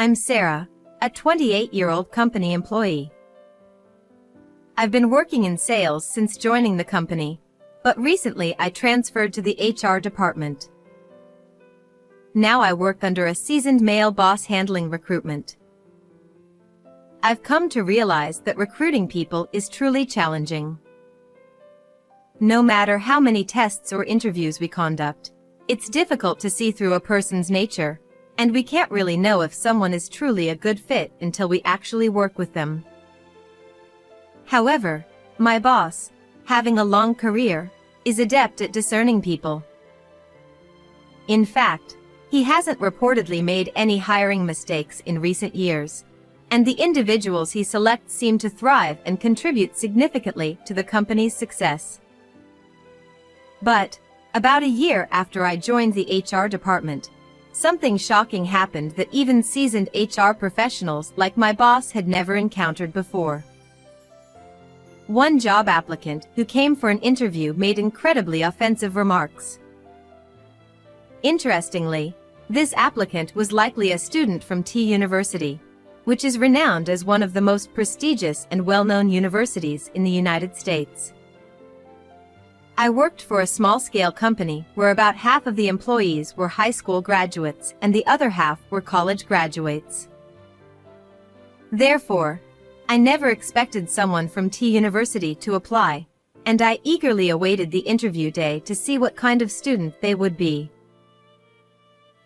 I'm Sarah, a 28-year-old company employee. I've been working in sales since joining the company, but recently I transferred to the HR department. Now I work under a seasoned male boss handling recruitment. I've come to realize that recruiting people is truly challenging. No matter how many tests or interviews we conduct, it's difficult to see through a person's nature, and we can't really know if someone is truly a good fit until we actually work with them. However, my boss, having a long career, is adept at discerning people. In fact, he hasn't reportedly made any hiring mistakes in recent years, and the individuals he selects seem to thrive and contribute significantly to the company's success. But, about a year after I joined the HR department, something shocking happened that even seasoned HR professionals like my boss had never encountered before. One job applicant who came for an interview made incredibly offensive remarks. Interestingly, this applicant was likely a student from T University, which is renowned as one of the most prestigious and well-known universities in the United States. I worked for a small-scale company where about half of the employees were high school graduates and the other half were college graduates. Therefore, I never expected someone from T University to apply, and I eagerly awaited the interview day to see what kind of student they would be.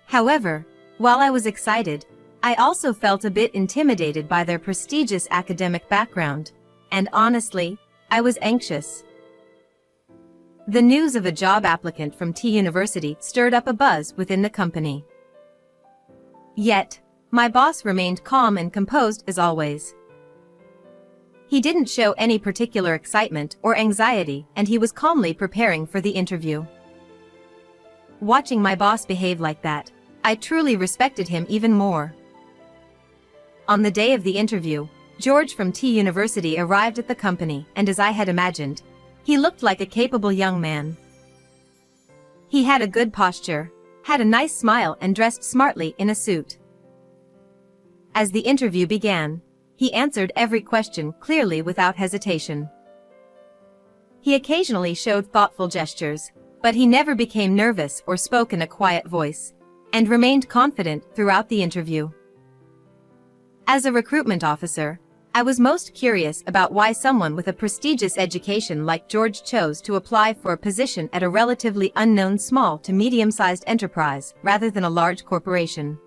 However, while I was excited, I also felt a bit intimidated by their prestigious academic background, and honestly, I was anxious. The news of a job applicant from T University stirred up a buzz within the company. Yet, my boss remained calm and composed as always. He didn't show any particular excitement or anxiety, and he was calmly preparing for the interview. Watching my boss behave like that, I truly respected him even more. On the day of the interview, George from T University arrived at the company, and as I had imagined, he looked like a capable young man. He had a good posture, had a nice smile and dressed smartly in a suit. As the interview began, he answered every question clearly without hesitation. He occasionally showed thoughtful gestures, but he never became nervous or spoke in a quiet voice, and remained confident throughout the interview. As a recruitment officer, I was most curious about why someone with a prestigious education like George chose to apply for a position at a relatively unknown small to medium-sized enterprise rather than a large corporation.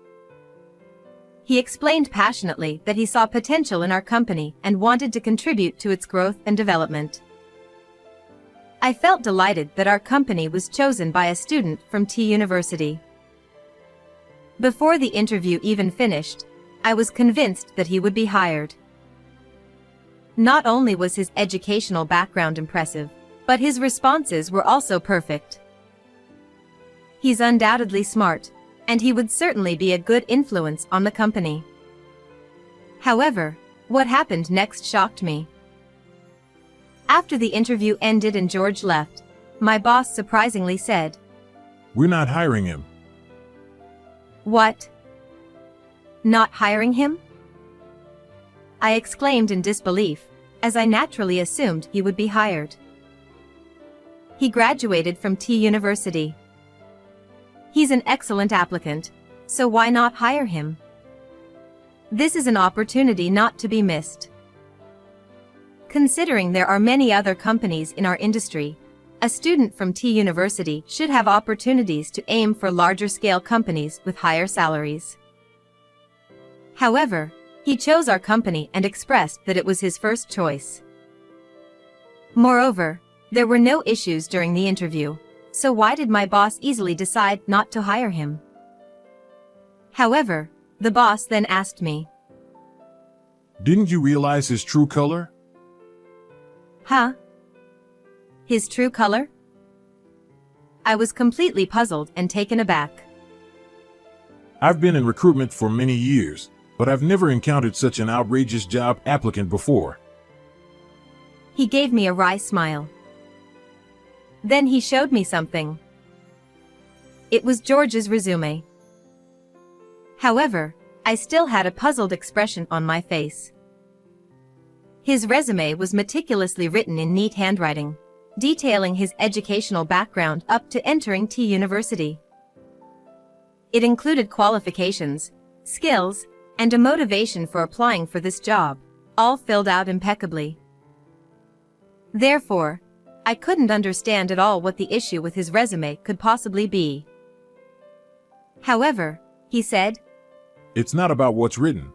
He explained passionately that he saw potential in our company and wanted to contribute to its growth and development. I felt delighted that our company was chosen by a student from T University. Before the interview even finished, I was convinced that he would be hired. Not only was his educational background impressive, but his responses were also perfect. He's undoubtedly smart, and he would certainly be a good influence on the company. However, what happened next shocked me. After the interview ended and George left, my boss surprisingly said, "We're not hiring him." "What? Not hiring him?" I exclaimed in disbelief, as I naturally assumed he would be hired. He graduated from T University. He's an excellent applicant, so why not hire him? This is an opportunity not to be missed. Considering there are many other companies in our industry, a student from T University should have opportunities to aim for larger-scale companies with higher salaries. However, he chose our company and expressed that it was his first choice. Moreover, there were no issues during the interview, so why did my boss easily decide not to hire him? However, the boss then asked me, "Didn't you realize his true color?" "Huh? His true color?" I was completely puzzled and taken aback. "I've been in recruitment for many years, but I've never encountered such an outrageous job applicant before." He gave me a wry smile. Then he showed me something. It was George's resume. However, I still had a puzzled expression on my face. His resume was meticulously written in neat handwriting, detailing his educational background up to entering T University. It included qualifications, skills, and a motivation for applying for this job, all filled out impeccably. Therefore, I couldn't understand at all what the issue with his resume could possibly be. However, he said, It's not about what's written.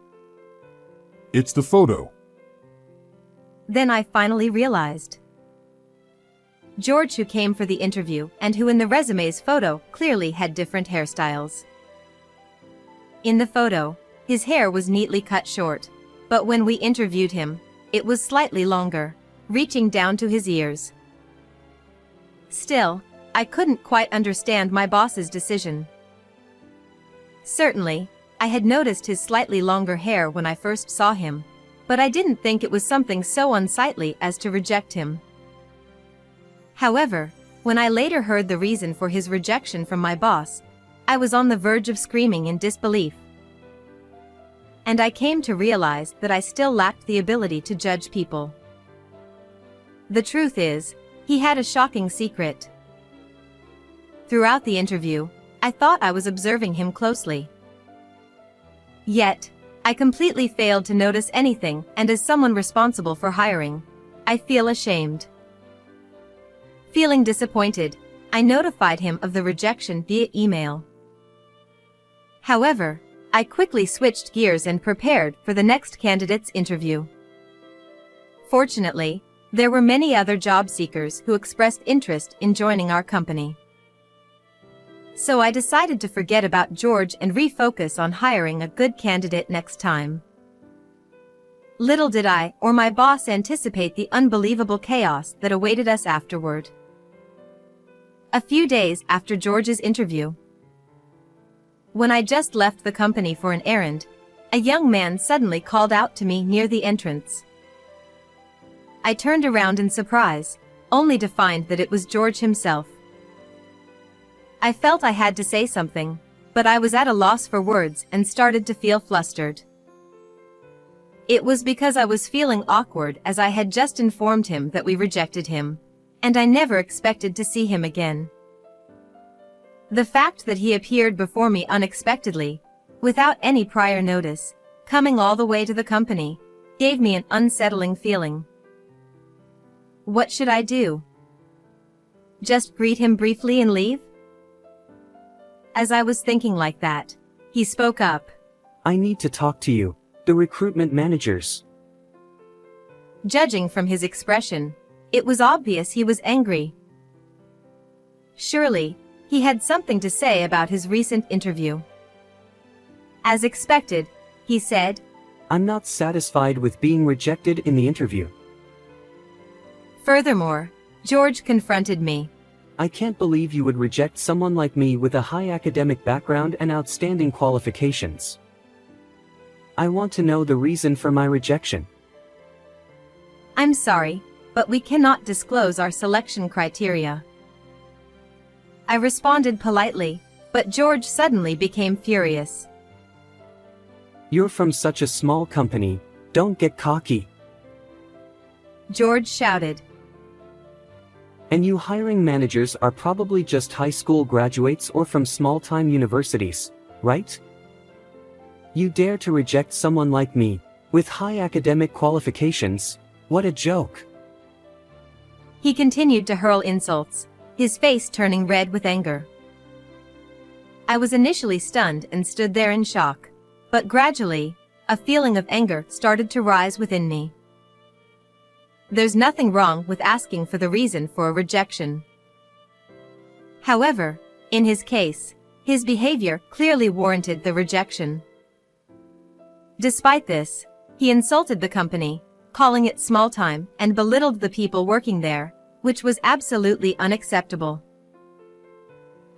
It's the photo. Then I finally realized. George, who came for the interview and who in the resume's photo clearly had different hairstyles. In the photo, his hair was neatly cut short, but when we interviewed him, it was slightly longer, reaching down to his ears. Still, I couldn't quite understand my boss's decision. Certainly, I had noticed his slightly longer hair when I first saw him, but I didn't think it was something so unsightly as to reject him. However, when I later heard the reason for his rejection from my boss, I was on the verge of screaming in disbelief. And I came to realize that I still lacked the ability to judge people. The truth is, he had a shocking secret. Throughout the interview, I thought I was observing him closely. Yet, I completely failed to notice anything, and as someone responsible for hiring, I feel ashamed. Feeling disappointed, I notified him of the rejection via email. However, I quickly switched gears and prepared for the next candidate's interview. Fortunately, there were many other job seekers who expressed interest in joining our company. So I decided to forget about George and refocus on hiring a good candidate next time. Little did I or my boss anticipate the unbelievable chaos that awaited us afterward. A few days after George's interview, when I just left the company for an errand, a young man suddenly called out to me near the entrance. I turned around in surprise, only to find that it was George himself. I felt I had to say something, but I was at a loss for words and started to feel flustered. It was because I was feeling awkward as I had just informed him that we rejected him, and I never expected to see him again. The fact that he appeared before me unexpectedly, without any prior notice, coming all the way to the company, gave me an unsettling feeling. What should I do? Just greet him briefly and leave? As I was thinking like that, he spoke up. I need to talk to you, the recruitment managers. Judging from his expression, it was obvious he was angry. Surely, he had something to say about his recent interview. As expected, he said, I'm not satisfied with being rejected in the interview. Furthermore, George confronted me. I can't believe you would reject someone like me with a high academic background and outstanding qualifications. I want to know the reason for my rejection. I'm sorry, but we cannot disclose our selection criteria. I responded politely, but George suddenly became furious. You're from such a small company, don't get cocky. George shouted. And you hiring managers are probably just high school graduates or from small-time universities, right? You dare to reject someone like me, with high academic qualifications? What a joke. He continued to hurl insults, his face turning red with anger. I was initially stunned and stood there in shock, but gradually, a feeling of anger started to rise within me. There's nothing wrong with asking for the reason for a rejection. However, in his case, his behavior clearly warranted the rejection. Despite this, he insulted the company, calling it small-time, and belittled the people working there, which was absolutely unacceptable.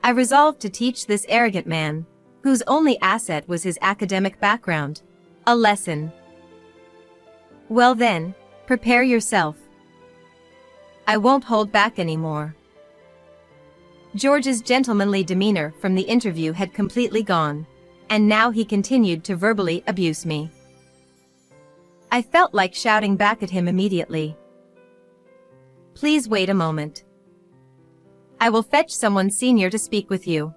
I resolved to teach this arrogant man, whose only asset was his academic background, a lesson. Well then, prepare yourself. I won't hold back anymore. George's gentlemanly demeanor from the interview had completely gone, and now he continued to verbally abuse me. I felt like shouting back at him immediately. Please wait a moment. I will fetch someone senior to speak with you.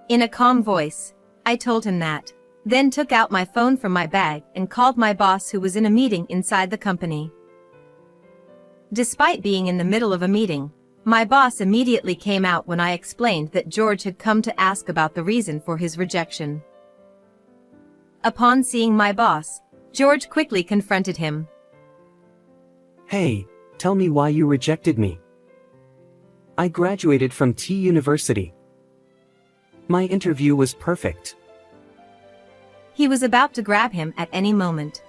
In a calm voice, I told him that, then took out my phone from my bag and called my boss, who was in a meeting inside the company. Despite being in the middle of a meeting, my boss immediately came out when I explained that George had come to ask about the reason for his rejection. Upon seeing my boss, George quickly confronted him. Hey, tell me why you rejected me. I graduated from T University. My interview was perfect. He was about to grab him at any moment.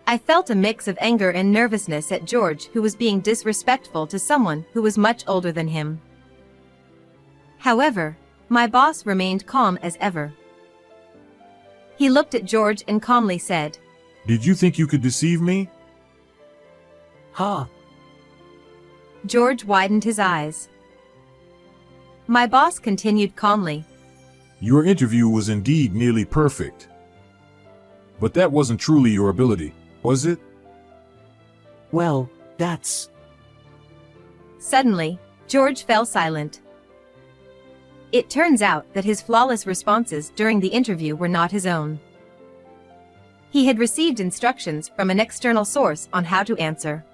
I felt a mix of anger and nervousness at George, who was being disrespectful to someone who was much older than him. However, my boss remained calm as ever. He looked at George and calmly said, Did you think you could deceive me? Ha! George widened his eyes. My boss continued calmly. Your interview was indeed nearly perfect. But that wasn't truly your ability, was it? Well, that's... Suddenly, George fell silent. It turns out that his flawless responses during the interview were not his own. He had received instructions from an external source on how to answer.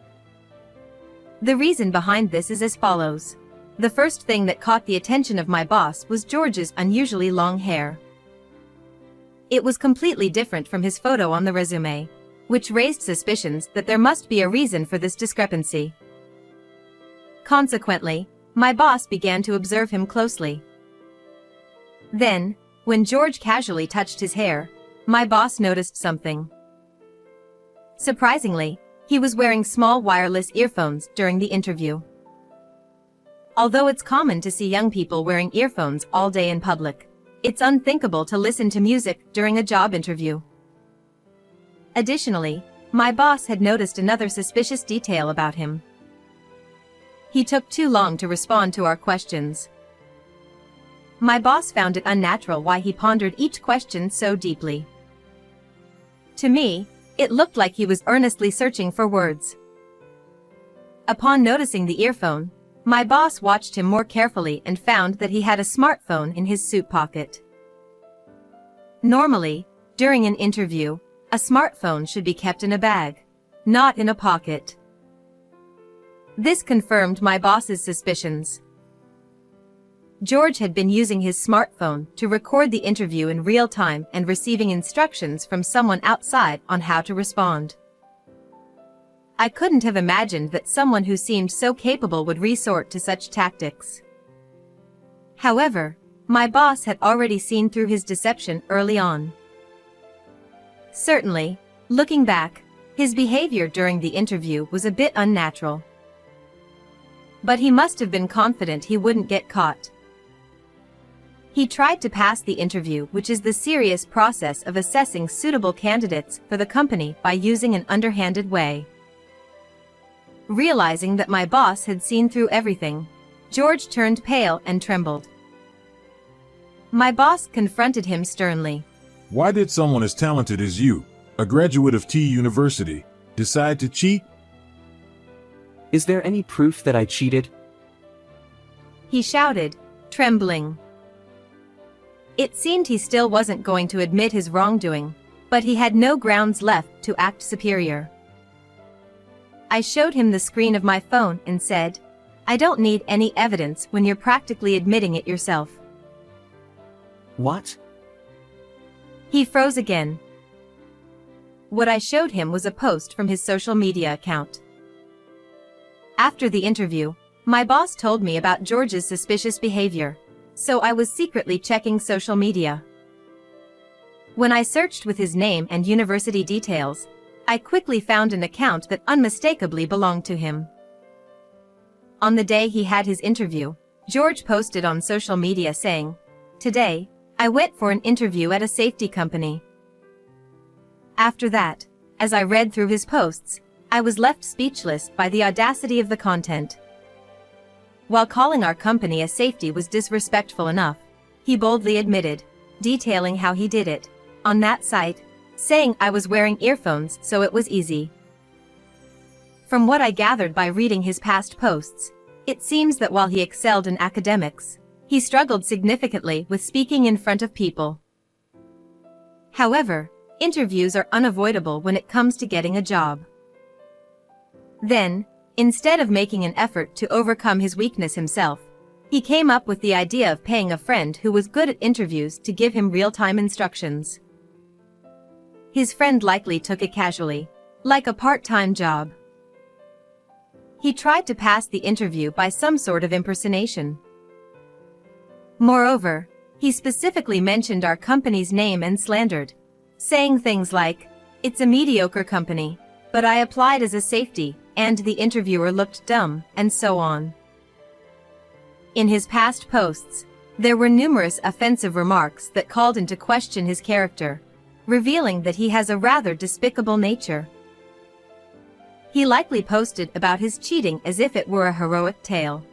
The reason behind this is as follows. The first thing that caught the attention of my boss was George's unusually long hair. It was completely different from his photo on the resume, which raised suspicions that there must be a reason for this discrepancy. Consequently, my boss began to observe him closely. Then, when George casually touched his hair, my boss noticed something. Surprisingly, he was wearing small wireless earphones during the interview. Although it's common to see young people wearing earphones all day in public, it's unthinkable to listen to music during a job interview. Additionally, my boss had noticed another suspicious detail about him. He took too long to respond to our questions. My boss found it unnatural why he pondered each question so deeply. To me, it looked like he was earnestly searching for words. Upon noticing the earphone, my boss watched him more carefully and found that he had a smartphone in his suit pocket. Normally, during an interview, a smartphone should be kept in a bag, not in a pocket. This confirmed my boss's suspicions. George had been using his smartphone to record the interview in real time and receiving instructions from someone outside on how to respond. I couldn't have imagined that someone who seemed so capable would resort to such tactics. However, my boss had already seen through his deception early on. Certainly, looking back, his behavior during the interview was a bit unnatural. But he must have been confident he wouldn't get caught. He tried to pass the interview, which is the serious process of assessing suitable candidates for the company by using an underhanded way. Realizing that my boss had seen through everything, George turned pale and trembled. My boss confronted him sternly. Why did someone as talented as you, a graduate of T University, decide to cheat? Is there any proof that I cheated? He shouted, trembling. It seemed he still wasn't going to admit his wrongdoing, but he had no grounds left to act superior. I showed him the screen of my phone and said, I don't need any evidence when you're practically admitting it yourself. What? He froze again. What I showed him was a post from his social media account. After the interview, my boss told me about George's suspicious behavior, so I was secretly checking social media. When I searched with his name and university details, I quickly found an account that unmistakably belonged to him. On the day he had his interview, George posted on social media saying, Today, I went for an interview at a safety company. After that, as I read through his posts, I was left speechless by the audacity of the content. While calling our company a safety was disrespectful enough, he boldly admitted, detailing how he did it. On that site, saying I was wearing earphones so it was easy. From what I gathered by reading his past posts, it seems that while he excelled in academics, he struggled significantly with speaking in front of people. However, interviews are unavoidable when it comes to getting a job. Then, instead of making an effort to overcome his weakness himself, he came up with the idea of paying a friend who was good at interviews to give him real-time instructions. His friend likely took it casually, like a part-time job. He tried to pass the interview by some sort of impersonation. Moreover, he specifically mentioned our company's name and slandered, saying things like, "It's a mediocre company, but I applied as a safety, and the interviewer looked dumb," and so on. In his past posts, there were numerous offensive remarks that called into question his character, revealing that he has a rather despicable nature. He likely posted about his cheating as if it were a heroic tale.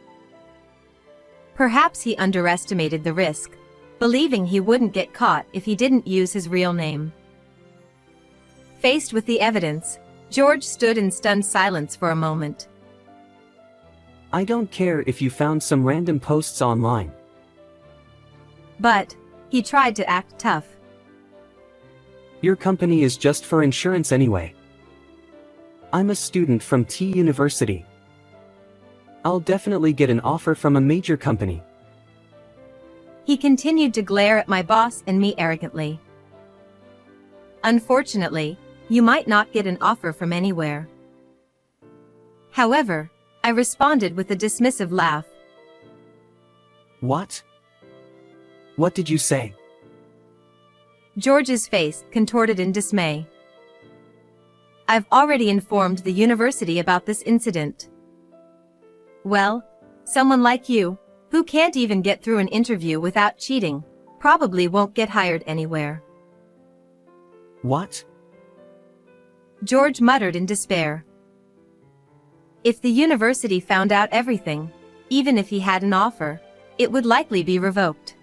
Perhaps he underestimated the risk, believing he wouldn't get caught if he didn't use his real name. Faced with the evidence, George stood in stunned silence for a moment. I don't care if you found some random posts online. But he tried to act tough. Your company is just for insurance anyway. I'm a student from T University. I'll definitely get an offer from a major company. He continued to glare at my boss and me arrogantly. Unfortunately, you might not get an offer from anywhere. However, I responded with a dismissive laugh. What? What did you say? George's face contorted in dismay. I've already informed the university about this incident. Well, someone like you, who can't even get through an interview without cheating, probably won't get hired anywhere. What? George muttered in despair. If the university found out everything, even if he had an offer, it would likely be revoked.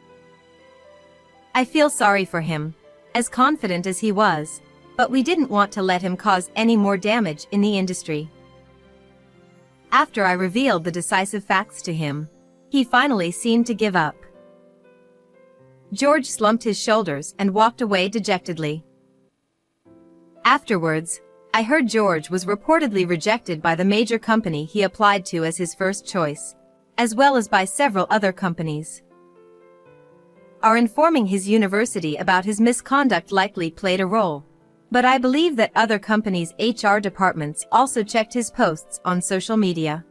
I feel sorry for him, as confident as he was, but we didn't want to let him cause any more damage in the industry. After I revealed the decisive facts to him, he finally seemed to give up. George slumped his shoulders and walked away dejectedly. Afterwards, I heard George was reportedly rejected by the major company he applied to as his first choice, as well as by several other companies. Our informing his university about his misconduct likely played a role, but I believe that other companies' HR departments also checked his posts on social media.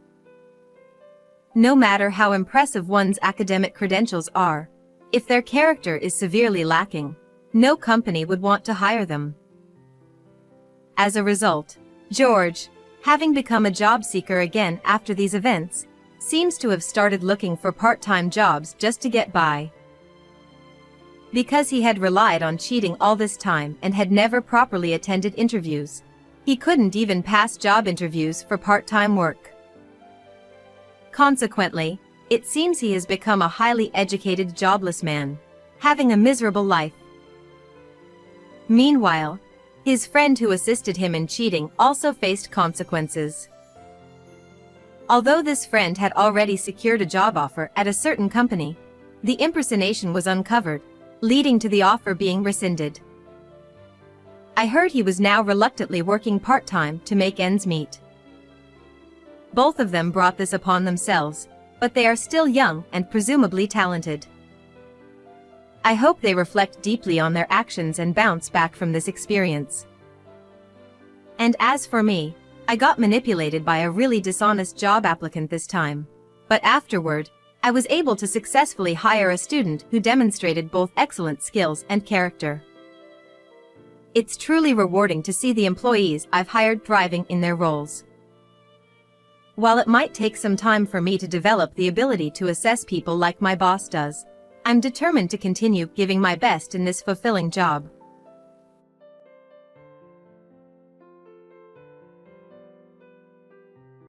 No matter how impressive one's academic credentials are, if their character is severely lacking, no company would want to hire them. As a result, George, having become a job seeker again after these events, seems to have started looking for part-time jobs just to get by. Because he had relied on cheating all this time and had never properly attended interviews, he couldn't even pass job interviews for part-time work. Consequently, it seems he has become a highly educated jobless man, having a miserable life. Meanwhile, his friend who assisted him in cheating also faced consequences. Although this friend had already secured a job offer at a certain company, the impersonation was uncovered, leading to the offer being rescinded. I heard he was now reluctantly working part-time to make ends meet. Both of them brought this upon themselves, but they are still young and presumably talented. I hope they reflect deeply on their actions and bounce back from this experience. And as for me, I got manipulated by a really dishonest job applicant this time. But afterward, I was able to successfully hire a student who demonstrated both excellent skills and character. It's truly rewarding to see the employees I've hired thriving in their roles. While it might take some time for me to develop the ability to assess people like my boss does, I'm determined to continue giving my best in this fulfilling job.